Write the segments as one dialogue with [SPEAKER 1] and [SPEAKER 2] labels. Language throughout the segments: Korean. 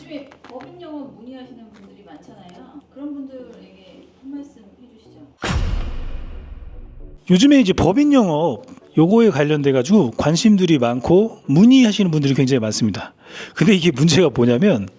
[SPEAKER 1] 요즘에 법인 영업 문의하시는 분들이 많잖아요. 그런 분들에게 한 말씀 해주시죠.
[SPEAKER 2] 요즘에 이제 법인 영업 요거에 관련돼 가지고 관심들이 많고 문의하시는 분들이 굉장히 많습니다. 근데 이게 문제가 뭐냐면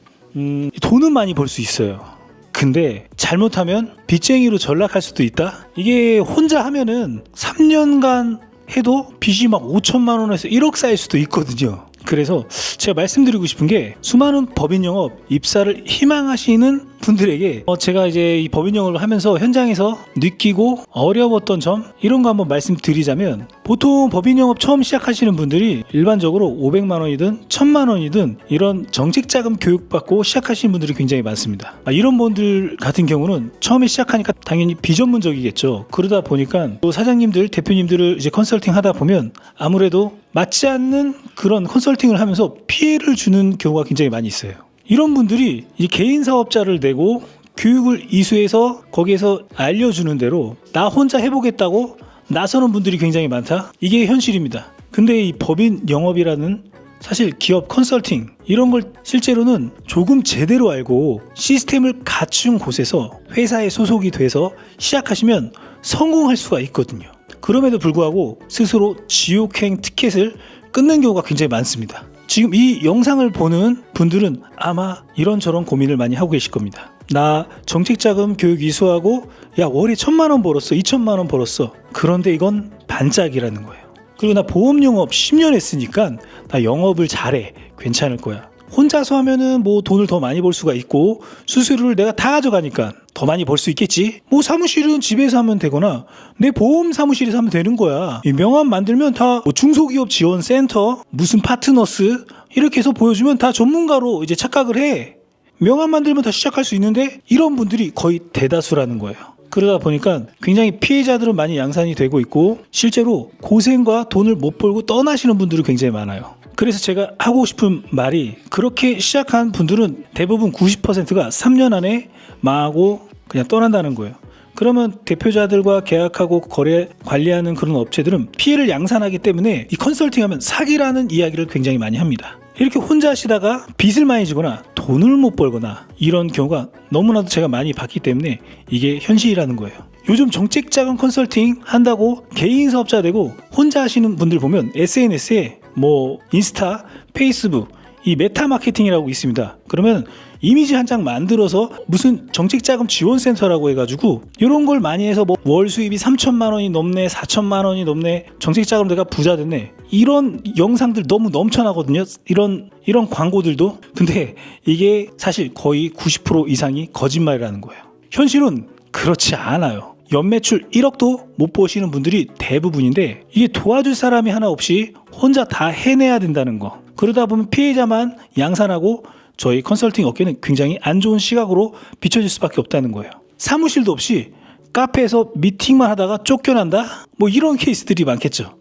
[SPEAKER 2] 돈은 많이 벌 수 있어요. 근데 잘못하면 빚쟁이로 전락할 수도 있다. 이게 혼자 하면은 3년간 해도 빚이 막 5천만 원에서 1억 쌓일 수도 있거든요. 그래서 제가 말씀드리고 싶은 게 수많은 법인 영업 입사를 희망하시는 분들에게 제가 이제 이 법인 영업을 하면서 현장에서 느끼고 어려웠던 점 이런 거 한번 말씀드리자면, 보통 법인 영업 처음 시작하시는 분들이 일반적으로 500만 원이든 1000만 원이든 이런 정책자금 교육받고 시작하시는 분들이 굉장히 많습니다. 이런 분들 같은 경우는 처음에 시작하니까 당연히 비전문적이겠죠. 그러다 보니까 또 사장님들, 대표님들을 이제 컨설팅 하다 보면 아무래도 맞지 않는 그런 컨설팅을 하면서 피해를 주는 경우가 굉장히 많이 있어요. 이런 분들이 이 개인 사업자를 내고 교육을 이수해서 거기에서 알려주는 대로 나 혼자 해보겠다고 나서는 분들이 굉장히 많다. 이게 현실입니다. 근데 이 법인 영업이라는 사실 기업 컨설팅 이런 걸 실제로는 조금 제대로 알고 시스템을 갖춘 곳에서 회사에 소속이 돼서 시작하시면 성공할 수가 있거든요. 그럼에도 불구하고 스스로 지옥행 티켓을 끊는 경우가 굉장히 많습니다. 지금 이 영상을 보는 분들은 아마 이런저런 고민을 많이 하고 계실 겁니다. 나 정책자금 교육 이수하고 야 월에 1000만 원 벌었어, 2000만 원 벌었어. 그런데 이건 반짝이라는 거예요. 그리고 나 보험 영업 10년 했으니까 나 영업을 잘해, 괜찮을 거야. 혼자서 하면은 뭐 돈을 더 많이 벌 수가 있고 수수료를 내가 다 가져가니까 더 많이 벌 수 있겠지. 뭐 사무실은 집에서 하면 되거나 내 보험 사무실에서 하면 되는 거야. 이 명함 만들면 다 뭐 중소기업 지원센터 무슨 파트너스 이렇게 해서 보여주면 다 전문가로 이제 착각을 해. 명함 만들면 다 시작할 수 있는데 이런 분들이 거의 대다수라는 거예요. 그러다 보니까 굉장히 피해자들은 많이 양산이 되고 있고 실제로 고생과 돈을 못 벌고 떠나시는 분들이 굉장히 많아요. 그래서 제가 하고 싶은 말이, 그렇게 시작한 분들은 대부분 90%가 3년 안에 망하고 그냥 떠난다는 거예요. 그러면 대표자들과 계약하고 거래 관리하는 그런 업체들은 피해를 양산하기 때문에 이 컨설팅하면 사기라는 이야기를 굉장히 많이 합니다. 이렇게 혼자 하시다가 빚을 많이 지거나 돈을 못 벌거나 이런 경우가 너무나도 제가 많이 봤기 때문에 이게 현실이라는 거예요. 요즘 정책자금 컨설팅 한다고 개인 사업자 되고 혼자 하시는 분들 보면 SNS에 뭐 인스타, 페이스북, 이 메타 마케팅이라고 있습니다. 그러면 이미지 한 장 만들어서 무슨 정책자금 지원센터라고 해가지고 이런 걸 많이 해서 뭐 월 수입이 3천만 원이 넘네, 4천만 원이 넘네, 정책자금 내가 부자 됐네, 이런 영상들 너무 넘쳐나거든요. 이런 광고들도. 근데 이게 사실 거의 90% 이상이 거짓말이라는 거예요. 현실은 그렇지 않아요. 연매출 1억도 못 버시는 분들이 대부분인데 이게 도와줄 사람이 하나 없이 혼자 다 해내야 된다는 거. 그러다 보면 피해자만 양산하고 저희 컨설팅 업계는 굉장히 안 좋은 시각으로 비춰질 수밖에 없다는 거예요. 사무실도 없이 카페에서 미팅만 하다가 쫓겨난다? 뭐 이런 케이스들이 많겠죠.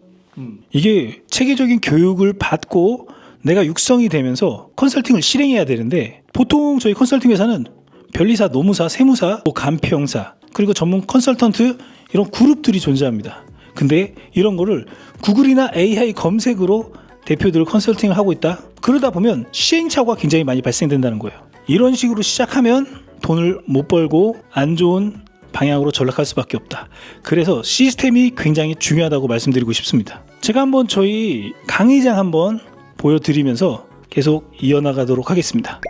[SPEAKER 2] 이게 체계적인 교육을 받고 내가 육성이 되면서 컨설팅을 실행해야 되는데, 보통 저희 컨설팅 회사는 변리사, 노무사, 세무사, 간평사, 그리고 전문 컨설턴트 이런 그룹들이 존재합니다. 근데 이런 거를 구글이나 AI 검색으로 대표들 컨설팅을 하고 있다? 그러다 보면 시행착오가 굉장히 많이 발생된다는 거예요. 이런 식으로 시작하면 돈을 못 벌고 안 좋은 방향으로 전락할 수밖에 없다. 그래서 시스템이 굉장히 중요하다고 말씀드리고 싶습니다. 제가 한번 저희 강의장 한번 보여드리면서 계속 이어나가도록 하겠습니다.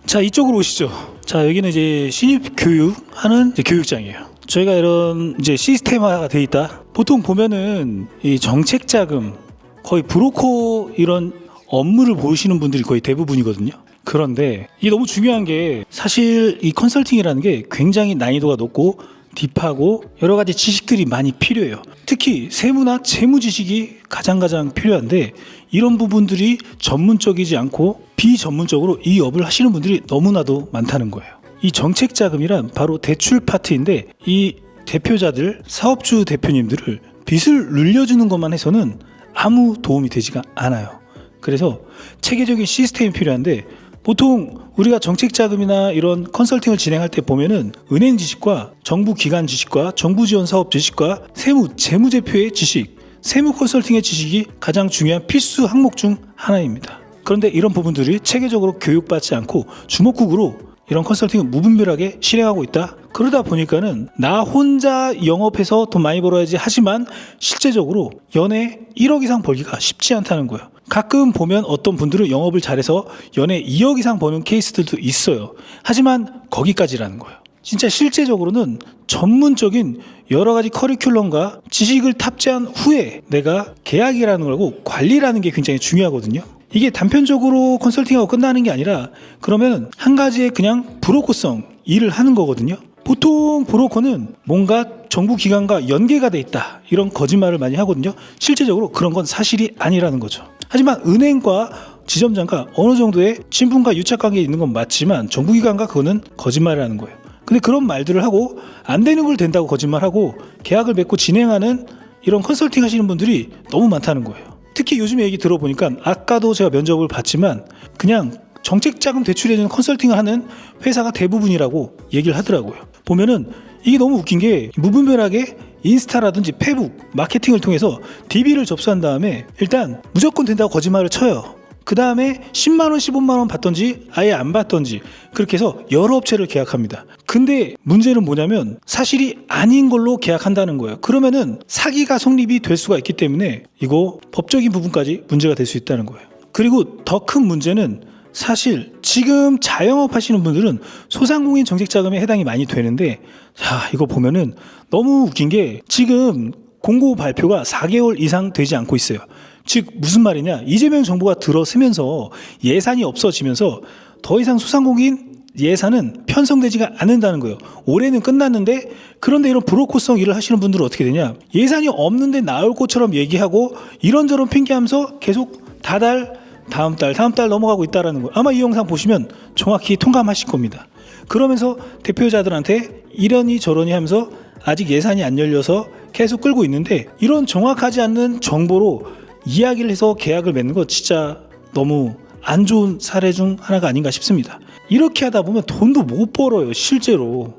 [SPEAKER 2] 자, 이쪽으로 오시죠. 자, 여기는 이제 신입 교육하는 이제 교육장이에요. 저희가 이런 이제 시스템화가 돼 있다. 보통 보면은 이 정책자금 거의 브로커 이런 업무를 보시는 분들이 거의 대부분이거든요. 그런데 이게 너무 중요한 게, 사실 이 컨설팅이라는 게 굉장히 난이도가 높고 딥하고 여러 가지 지식들이 많이 필요해요. 특히 세무나 재무 지식이 가장 필요한데 이런 부분들이 전문적이지 않고 비전문적으로 이 업을 하시는 분들이 너무나도 많다는 거예요. 이 정책자금이란 바로 대출 파트인데 이 대표자들, 사업주 대표님들을 빚을 늘려주는 것만 해서는 아무 도움이 되지가 않아요. 그래서 체계적인 시스템이 필요한데, 보통 우리가 정책자금이나 이런 컨설팅을 진행할 때 보면은 은행 지식과 정부 기관 지식과 정부 지원 사업 지식과 세무, 재무제표의 지식, 세무 컨설팅의 지식이 가장 중요한 필수 항목 중 하나입니다. 그런데 이런 부분들이 체계적으로 교육받지 않고 주먹국으로 이런 컨설팅을 무분별하게 실행하고 있다. 그러다 보니까는 나 혼자 영업해서 돈 많이 벌어야지 하지만 실제적으로 연에 1억 이상 벌기가 쉽지 않다는 거예요. 가끔 보면 어떤 분들은 영업을 잘해서 연에 2억 이상 버는 케이스들도 있어요. 하지만 거기까지라는 거예요. 진짜 실제적으로는 전문적인 여러 가지 커리큘럼과 지식을 탑재한 후에 내가 계약이라는 거고 관리라는 게 굉장히 중요하거든요. 이게 단편적으로 컨설팅하고 끝나는 게 아니라 그러면 한 가지의 그냥 브로커성 일을 하는 거거든요. 보통 브로커는 뭔가 정부 기관과 연계가 돼 있다 이런 거짓말을 많이 하거든요. 실제적으로 그런 건 사실이 아니라는 거죠. 하지만 은행과 지점장과 어느 정도의 친분과 유착관계에 있는 건 맞지만 정부기관과 그거는 거짓말이라는 거예요. 근데 그런 말들을 하고 안 되는 걸 된다고 거짓말하고 계약을 맺고 진행하는 이런 컨설팅 하시는 분들이 너무 많다는 거예요. 특히 요즘 얘기 들어보니까 아까도 제가 면접을 봤지만 그냥 정책자금 대출해주는 컨설팅을 하는 회사가 대부분이라고 얘기를 하더라고요. 보면은 이게 너무 웃긴 게 무분별하게 인스타라든지 페북 마케팅을 통해서 DB를 접수한 다음에 일단 무조건 된다고 거짓말을 쳐요. 그 다음에 10만원 15만원 받던지 아예 안 받던지 그렇게 해서 여러 업체를 계약합니다. 근데 문제는 뭐냐면 사실이 아닌 걸로 계약한다는 거예요. 그러면은 사기가 성립이 될 수가 있기 때문에 이거 법적인 부분까지 문제가 될 수 있다는 거예요. 그리고 더 큰 문제는 사실 지금 자영업 하시는 분들은 소상공인 정책자금에 해당이 많이 되는데 자 이거 보면은 너무 웃긴 게 지금 공고 발표가 4개월 이상 되지 않고 있어요. 즉 무슨 말이냐, 이재명 정부가 들어서면서 예산이 없어지면서 더 이상 소상공인 예산은 편성되지가 않는다는 거예요. 올해는 끝났는데 그런데 이런 브로커성 일을 하시는 분들은 어떻게 되냐, 예산이 없는데 나올 것처럼 얘기하고 이런저런 핑계하면서 계속 다음 달 넘어가고 있다는 거예요. 아마 이 영상 보시면 정확히 통감하실 겁니다. 그러면서 대표자들한테 이러니 저러니 하면서 아직 예산이 안 열려서 계속 끌고 있는데 이런 정확하지 않는 정보로 이야기를 해서 계약을 맺는 거 진짜 너무 안 좋은 사례 중 하나가 아닌가 싶습니다. 이렇게 하다 보면 돈도 못 벌어요. 실제로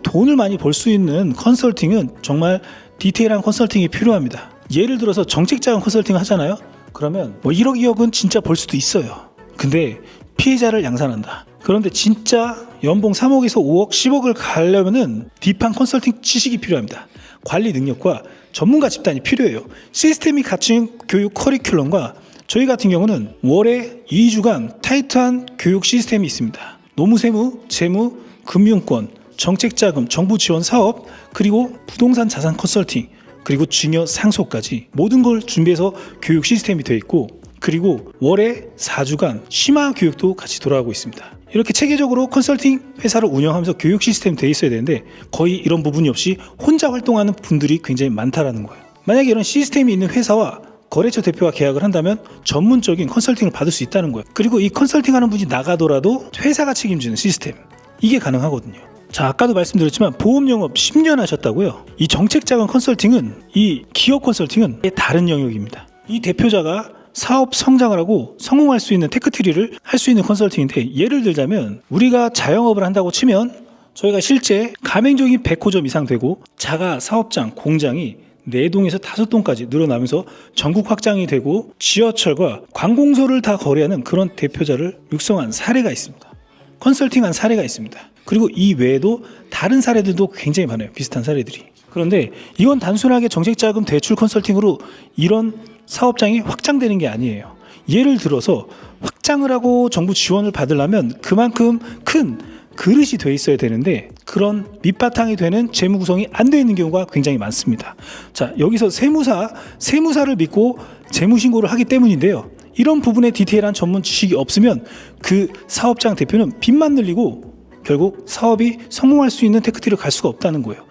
[SPEAKER 2] 돈을 많이 벌 수 있는 컨설팅은 정말 디테일한 컨설팅이 필요합니다. 예를 들어서 정책자금 컨설팅 하잖아요. 그러면 뭐 1억 2억은 진짜 벌 수도 있어요. 근데 피해자를 양산한다. 그런데 진짜 연봉 3억에서 5억 10억을 가려면은 딥한 컨설팅 지식이 필요합니다. 관리 능력과 전문가 집단이 필요해요. 시스템이 갖춘 교육 커리큘럼과 저희 같은 경우는 월에 2주간 타이트한 교육 시스템이 있습니다. 노무세무, 재무, 금융권, 정책자금, 정부 지원 사업, 그리고 부동산 자산 컨설팅, 그리고 증여 상속까지 모든 걸 준비해서 교육 시스템이 되어 있고, 그리고 월에 4주간 심화 교육도 같이 돌아가고 있습니다. 이렇게 체계적으로 컨설팅 회사를 운영하면서 교육 시스템이 되어 있어야 되는데 거의 이런 부분이 없이 혼자 활동하는 분들이 굉장히 많다라는 거예요. 만약에 이런 시스템이 있는 회사와 거래처 대표와 계약을 한다면 전문적인 컨설팅을 받을 수 있다는 거예요. 그리고 이 컨설팅하는 분이 나가더라도 회사가 책임지는 시스템, 이게 가능하거든요. 자, 아까도 말씀드렸지만 보험 영업 10년 하셨다고요. 이 정책자금 컨설팅은, 이 기업 컨설팅은 다른 영역입니다. 이 대표자가 사업 성장을 하고 성공할 수 있는 테크트리를 할 수 있는 컨설팅인데, 예를 들자면 우리가 자영업을 한다고 치면 저희가 실제 가맹점이 100호점 이상 되고 자가 사업장, 공장이 4동에서 5동까지 늘어나면서 전국 확장이 되고 지하철과 관공서를 다 거래하는 그런 대표자를 육성한 사례가 있습니다. 컨설팅한 사례가 있습니다. 그리고 이 외에도 다른 사례들도 굉장히 많아요. 비슷한 사례들이. 그런데 이건 단순하게 정책자금 대출 컨설팅으로 이런 사업장이 확장되는 게 아니에요. 예를 들어서 확장을 하고 정부 지원을 받으려면 그만큼 큰 그릇이 돼 있어야 되는데 그런 밑바탕이 되는 재무 구성이 안 돼 있는 경우가 굉장히 많습니다. 자, 여기서 세무사를 믿고 재무 신고를 하기 때문인데요. 이런 부분에 디테일한 전문 지식이 없으면 그 사업장 대표는 빚만 늘리고 결국 사업이 성공할 수 있는 테크트리로 갈 수가 없다는 거예요.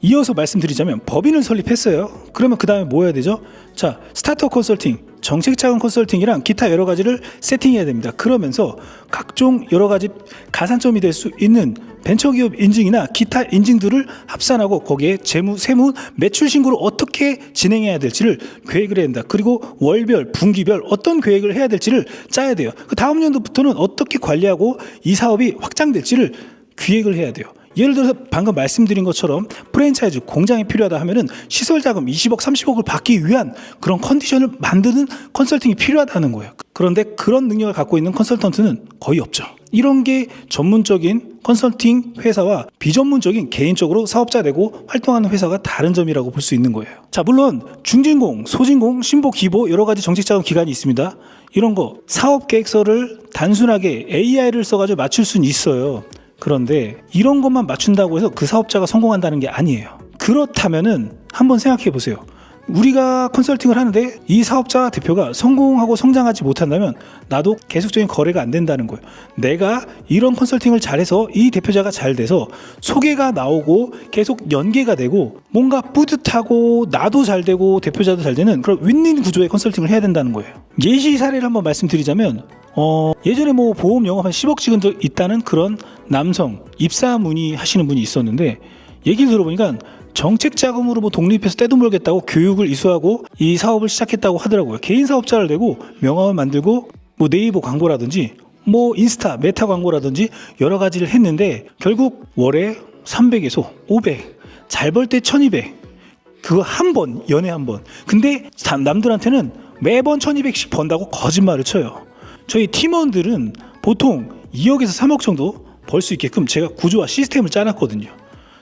[SPEAKER 2] 이어서 말씀드리자면 법인을 설립했어요. 그러면 그 다음에 뭐 해야 되죠? 자, 스타트업 컨설팅, 정책자금 컨설팅이랑 기타 여러 가지를 세팅해야 됩니다. 그러면서 각종 여러 가지 가산점이 될 수 있는 벤처기업 인증이나 기타 인증들을 합산하고 거기에 재무, 세무, 매출 신고를 어떻게 진행해야 될지를 계획을 해야 된다. 그리고 월별, 분기별 어떤 계획을 해야 될지를 짜야 돼요. 그 다음 연도부터는 어떻게 관리하고 이 사업이 확장될지를 기획을 해야 돼요. 예를 들어서 방금 말씀드린 것처럼 프랜차이즈 공장이 필요하다 하면은 시설 자금 20억, 30억을 받기 위한 그런 컨디션을 만드는 컨설팅이 필요하다는 거예요. 그런데 그런 능력을 갖고 있는 컨설턴트는 거의 없죠. 이런 게 전문적인 컨설팅 회사와 비전문적인 개인적으로 사업자 되고 활동하는 회사가 다른 점이라고 볼 수 있는 거예요. 자, 물론 중진공, 소진공, 신보, 기보 여러 가지 정책자금 기관이 있습니다. 이런 거 사업 계획서를 단순하게 AI를 써가지고 맞출 수는 있어요. 그런데 이런 것만 맞춘다고 해서 그 사업자가 성공한다는 게 아니에요. 그렇다면은 한번 생각해 보세요. 우리가 컨설팅을 하는데 이 사업자 대표가 성공하고 성장하지 못한다면 나도 계속적인 거래가 안 된다는 거예요. 내가 이런 컨설팅을 잘해서 이 대표자가 잘 돼서 소개가 나오고 계속 연계가 되고 뭔가 뿌듯하고 나도 잘 되고 대표자도 잘 되는 그런 윈윈 구조의 컨설팅을 해야 된다는 거예요. 예시 사례를 한번 말씀드리자면 예전에 뭐 보험 영업 한 10억 찍은 적 있다는 그런 남성 입사 문의하시는 분이 있었는데 얘기를 들어보니까 정책 자금으로 뭐 독립해서 떼도 몰겠다고 교육을 이수하고 이 사업을 시작했다고 하더라고요. 개인 사업자를 내고 명함을 만들고 뭐 네이버 광고라든지 뭐 인스타 메타 광고라든지 여러 가지를 했는데 결국 월에 300에서 500 잘 벌 때 1200 그거 한 번 연애 한 번. 근데 남들한테는 매번 1200씩 번다고 거짓말을 쳐요. 저희 팀원들은 보통 2억에서 3억 정도 벌 수 있게끔 제가 구조와 시스템을 짜놨거든요.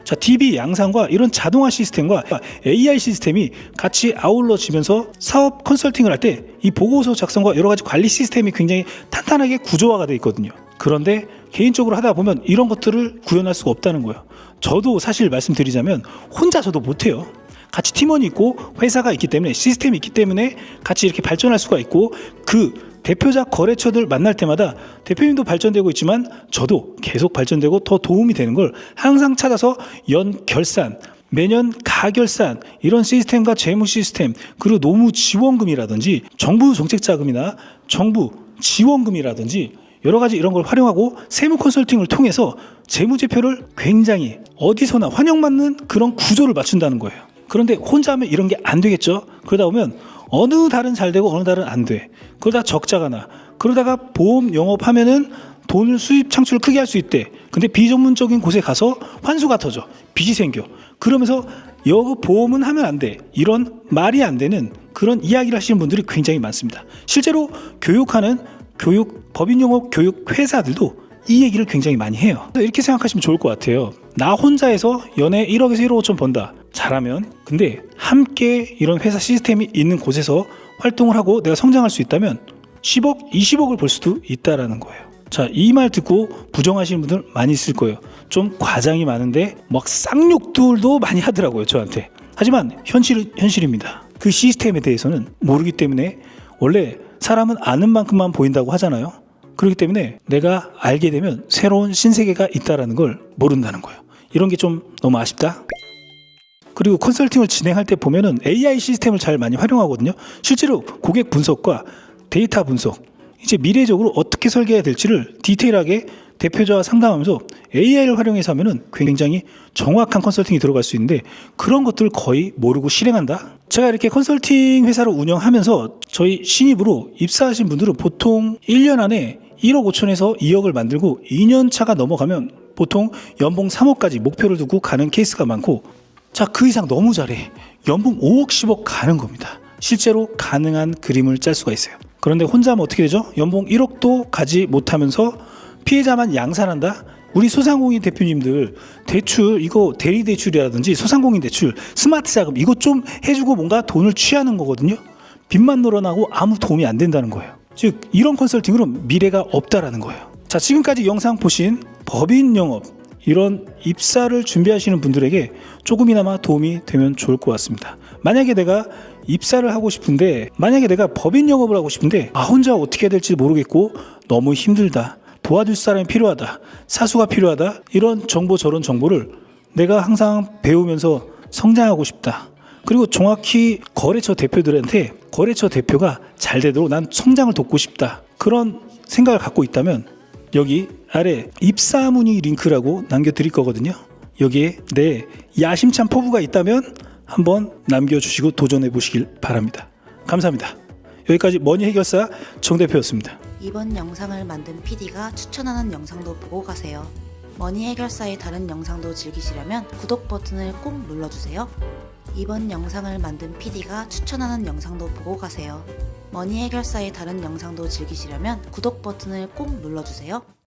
[SPEAKER 2] 자, DB 양산과 이런 자동화 시스템과 AI 시스템이 같이 아울러지면서 사업 컨설팅을 할 때 이 보고서 작성과 여러 가지 관리 시스템이 굉장히 탄탄하게 구조화가 되어 있거든요. 그런데 개인적으로 하다 보면 이런 것들을 구현할 수가 없다는 거예요. 저도 사실 말씀드리자면 혼자 저도 못해요. 같이 팀원이 있고 회사가 있기 때문에 시스템이 있기 때문에 같이 이렇게 발전할 수가 있고 그 대표자 거래처들 만날 때마다 대표님도 발전되고 있지만 저도 계속 발전되고 더 도움이 되는 걸 항상 찾아서 연 결산, 매년 가결산 이런 시스템과 재무 시스템 그리고 노무 지원금이라든지 정부 정책자금이나 정부 지원금이라든지 여러 가지 이런 걸 활용하고 세무 컨설팅을 통해서 재무제표를 굉장히 어디서나 환영받는 그런 구조를 맞춘다는 거예요. 그런데 혼자 하면 이런 게 안 되겠죠. 그러다 보면 어느 달은 잘 되고 어느 달은 안 돼. 그러다 적자가 나. 그러다가 보험 영업하면은 돈을 수입 창출을 크게 할 수 있대. 근데 비전문적인 곳에 가서 환수가 터져. 빚이 생겨. 그러면서 여기 보험은 하면 안 돼. 이런 말이 안 되는 그런 이야기를 하시는 분들이 굉장히 많습니다. 실제로 교육하는 법인 영업 교육 회사들도 이 얘기를 굉장히 많이 해요. 이렇게 생각하시면 좋을 것 같아요. 나 혼자해서 연에 1억에서 1억 5천 번다. 잘하면. 근데 함께 이런 회사 시스템이 있는 곳에서 활동을 하고 내가 성장할 수 있다면 10억, 20억을 벌 수도 있다라는 거예요. 자, 이 말 듣고 부정하시는 분들 많이 있을 거예요. 좀 과장이 많은데 막 쌍욕들도 많이 하더라고요, 저한테. 하지만 현실입니다. 그 시스템에 대해서는 모르기 때문에 원래 사람은 아는 만큼만 보인다고 하잖아요. 그렇기 때문에 내가 알게 되면 새로운 신세계가 있다라는 걸 모른다는 거예요. 이런 게 좀 너무 아쉽다. 그리고 컨설팅을 진행할 때 보면은 AI 시스템을 잘 많이 활용하거든요. 실제로 고객 분석과 데이터 분석, 이제 미래적으로 어떻게 설계해야 될지를 디테일하게 대표자와 상담하면서 AI를 활용해서 하면은 굉장히 정확한 컨설팅이 들어갈 수 있는데 그런 것들을 거의 모르고 실행한다. 제가 이렇게 컨설팅 회사를 운영하면서 저희 신입으로 입사하신 분들은 보통 1년 안에 1억 5천에서 2억을 만들고 2년 차가 넘어가면 보통 연봉 3억까지 목표를 두고 가는 케이스가 많고 자, 그 이상 너무 잘해. 연봉 5억, 10억 가는 겁니다. 실제로 가능한 그림을 짤 수가 있어요. 그런데 혼자 하면 어떻게 되죠? 연봉 1억도 가지 못하면서 피해자만 양산한다? 우리 소상공인 대표님들 대출, 이거 대리대출이라든지 소상공인 대출, 스마트 자금 이거 좀 해주고 뭔가 돈을 취하는 거거든요. 빚만 늘어나고 아무 도움이 안 된다는 거예요. 즉 이런 컨설팅으로 미래가 없다라는 거예요. 자, 지금까지 영상 보신 법인 영업 이런 입사를 준비하시는 분들에게 조금이나마 도움이 되면 좋을 것 같습니다. 만약에 내가 입사를 하고 싶은데 만약에 내가 법인 영업을 하고 싶은데 혼자 어떻게 해야 될지 모르겠고 너무 힘들다. 도와줄 사람이 필요하다. 사수가 필요하다. 이런 정보 저런 정보를 내가 항상 배우면서 성장하고 싶다. 그리고 정확히 거래처 대표들한테 거래처 대표가 잘 되도록 난 성장을 돕고 싶다. 그런 생각을 갖고 있다면 여기 아래 입사 문의 링크라고 남겨드릴 거거든요. 여기에 내 야심찬 포부가 있다면 한번 남겨주시고 도전해 보시길 바랍니다. 감사합니다. 여기까지 머니 해결사 정 대표였습니다.
[SPEAKER 3] 이번 영상을 만든 PD가 추천하는 영상도 보고 가세요. 머니 해결사의 다른 영상도 즐기시려면 구독 버튼을 꼭 눌러주세요. 이번 영상을 만든 PD가 추천하는 영상도 보고 가세요. 머니 해결사의 다른 영상도 즐기시려면 구독 버튼을 꼭 눌러주세요.